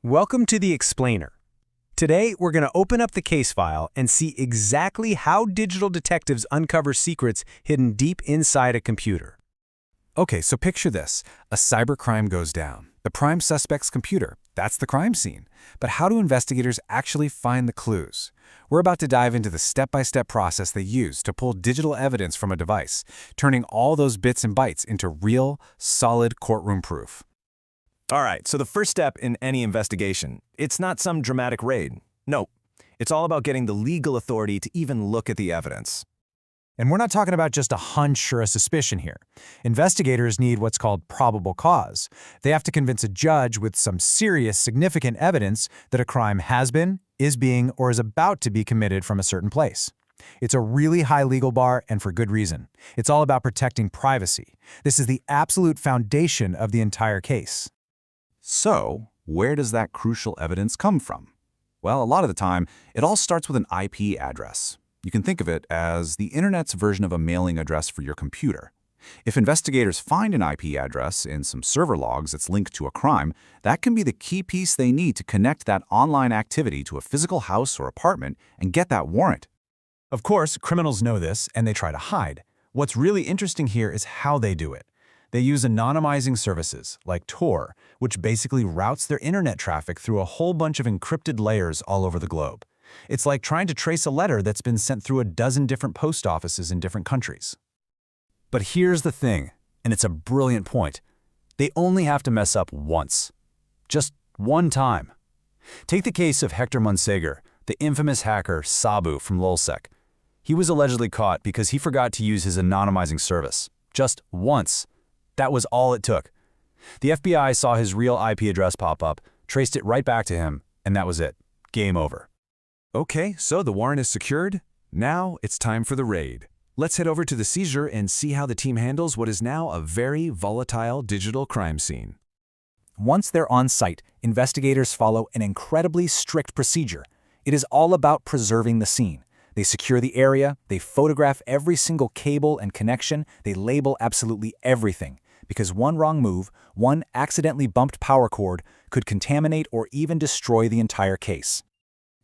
Welcome to the Explainer. Today, we're going to open up the case file and see exactly how digital detectives uncover secrets hidden deep inside a computer. Okay, so picture this. A cybercrime goes down. The prime suspect's computer, that's the crime scene. But how do investigators actually find the clues? We're about to dive into the step-by-step process they use to pull digital evidence from a device, turning all those bits and bytes into real, solid courtroom proof. All right, so the first step in any investigation, it's not some dramatic raid. No, it's all about getting the legal authority to even look at the evidence. And we're not talking about just a hunch or a suspicion here. Investigators need what's called probable cause. They have to convince a judge with some serious, significant evidence that a crime has been, is being, or is about to be committed from a certain place. It's a really high legal bar, and for good reason. It's all about protecting privacy. This is the absolute foundation of the entire case. So, where does that crucial evidence come from? Well, a lot of the time, it all starts with an IP address. You can think of it as the internet's version of a mailing address for your computer. If investigators find an IP address in some server logs that's linked to a crime, that can be the key piece they need to connect that online activity to a physical house or apartment and get that warrant. Of course, criminals know this, and they try to hide. What's really interesting here is how they do it. They use anonymizing services, like Tor, which basically routes their internet traffic through a whole bunch of encrypted layers all over the globe. It's like trying to trace a letter that's been sent through a dozen different post offices in different countries. But here's the thing, and it's a brilliant point. They only have to mess up once. Just one time. Take the case of Hector Monsegur, the infamous hacker Sabu from LulzSec. He was allegedly caught because he forgot to use his anonymizing service. Just once. That was all it took. The FBI saw his real IP address pop up, traced it right back to him, and that was it. Game over. Okay, so the warrant is secured. Now it's time for the raid. Let's head over to the seizure and see how the team handles what is now a very volatile digital crime scene. Once they're on site, investigators follow an incredibly strict procedure. It is all about preserving the scene. They secure the area, they photograph every single cable and connection, they label absolutely everything. Because one wrong move, one accidentally bumped power cord, could contaminate or even destroy the entire case.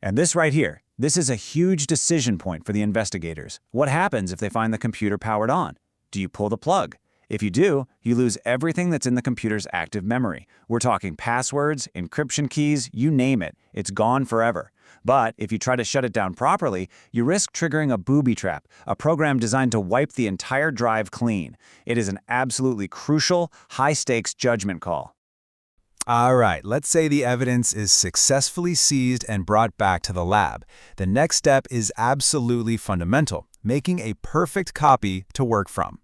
And this right here, this is a huge decision point for the investigators. What happens if they find the computer powered on? Do you pull the plug? If you do, you lose everything that's in the computer's active memory. We're talking passwords, encryption keys, you name it. It's gone forever. But if you try to shut it down properly, you risk triggering a booby trap, a program designed to wipe the entire drive clean. It is an absolutely crucial, high-stakes judgment call. All right, let's say the evidence is successfully seized and brought back to the lab. The next step is absolutely fundamental, making a perfect copy to work from.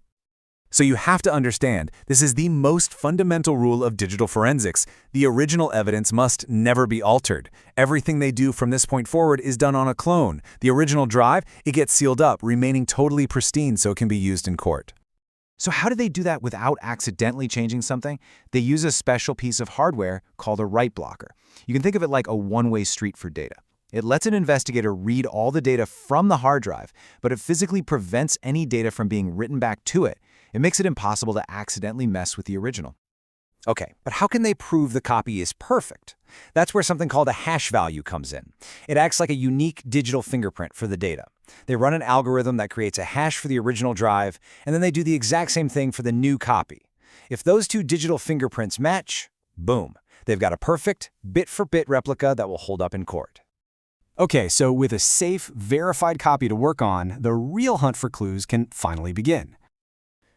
So you have to understand, this is the most fundamental rule of digital forensics. The original evidence must never be altered. Everything they do from this point forward is done on a clone. The original drive, it gets sealed up, remaining totally pristine so it can be used in court. So how do they do that without accidentally changing something? They use a special piece of hardware called a write blocker. You can think of it like a one-way street for data. It lets an investigator read all the data from the hard drive, but it physically prevents any data from being written back to it. It makes it impossible to accidentally mess with the original. Okay, but how can they prove the copy is perfect? That's where something called a hash value comes in. It acts like a unique digital fingerprint for the data. They run an algorithm that creates a hash for the original drive, and then they do the exact same thing for the new copy. If those two digital fingerprints match, boom, they've got a perfect, bit-for-bit replica that will hold up in court. Okay, so with a safe, verified copy to work on, the real hunt for clues can finally begin.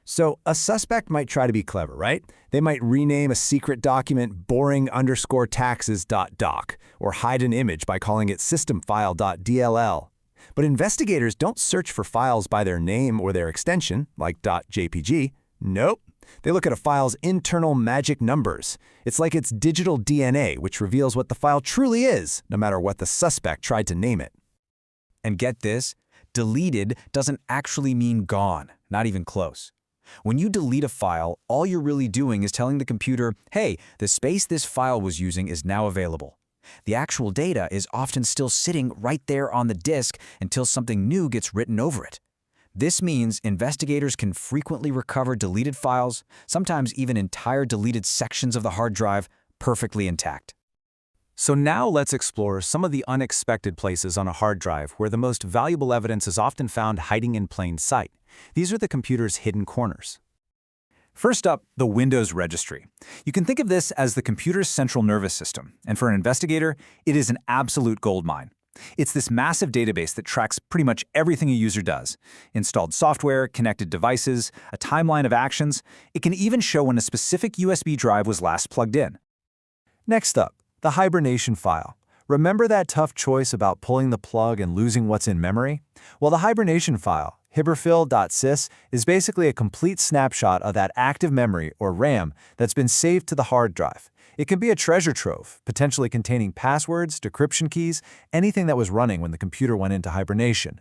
So a suspect might try to be clever, right? They might rename a secret document boring_taxes.doc or hide an image by calling it systemfile.dll. But investigators don't search for files by their name or their extension, like .jpg. Nope. They look at a file's internal magic numbers. It's like its digital DNA, which reveals what the file truly is, no matter what the suspect tried to name it. And get this, deleted doesn't actually mean gone, not even close. When you delete a file, all you're really doing is telling the computer, hey, the space this file was using is now available. The actual data is often still sitting right there on the disk until something new gets written over it. This means investigators can frequently recover deleted files, sometimes even entire deleted sections of the hard drive, perfectly intact. So now let's explore some of the unexpected places on a hard drive where the most valuable evidence is often found hiding in plain sight. These are the computer's hidden corners. First up, the Windows registry. You can think of this as the computer's central nervous system, and for an investigator, it is an absolute goldmine. It's this massive database that tracks pretty much everything a user does. Installed software, connected devices, a timeline of actions. It can even show when a specific USB drive was last plugged in. Next up, the hibernation file. Remember that tough choice about pulling the plug and losing what's in memory? Well, the hibernation file, hiberfil.sys, is basically a complete snapshot of that active memory, or RAM, that's been saved to the hard drive. It can be a treasure trove, potentially containing passwords, decryption keys, anything that was running when the computer went into hibernation.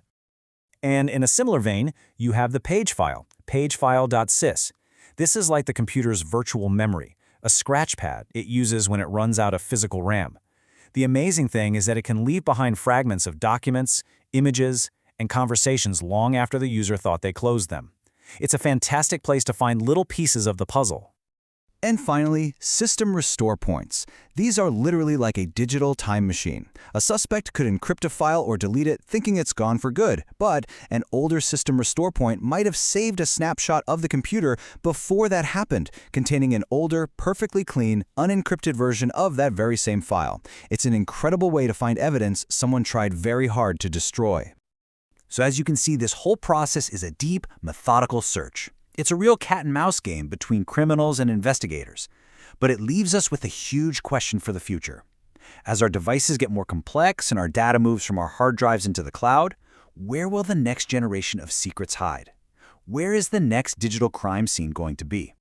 And in a similar vein, you have the page file, pagefile.sys. This is like the computer's virtual memory, a scratch pad it uses when it runs out of physical RAM. The amazing thing is that it can leave behind fragments of documents, images, and conversations long after the user thought they closed them. It's a fantastic place to find little pieces of the puzzle. And finally, system restore points. These are literally like a digital time machine. A suspect could encrypt a file or delete it thinking it's gone for good, but an older system restore point might have saved a snapshot of the computer before that happened, containing an older, perfectly clean, unencrypted version of that very same file. It's an incredible way to find evidence someone tried very hard to destroy. So as you can see, this whole process is a deep, methodical search. It's a real cat-and-mouse game between criminals and investigators. But it leaves us with a huge question for the future. As our devices get more complex and our data moves from our hard drives into the cloud, where will the next generation of secrets hide? Where is the next digital crime scene going to be?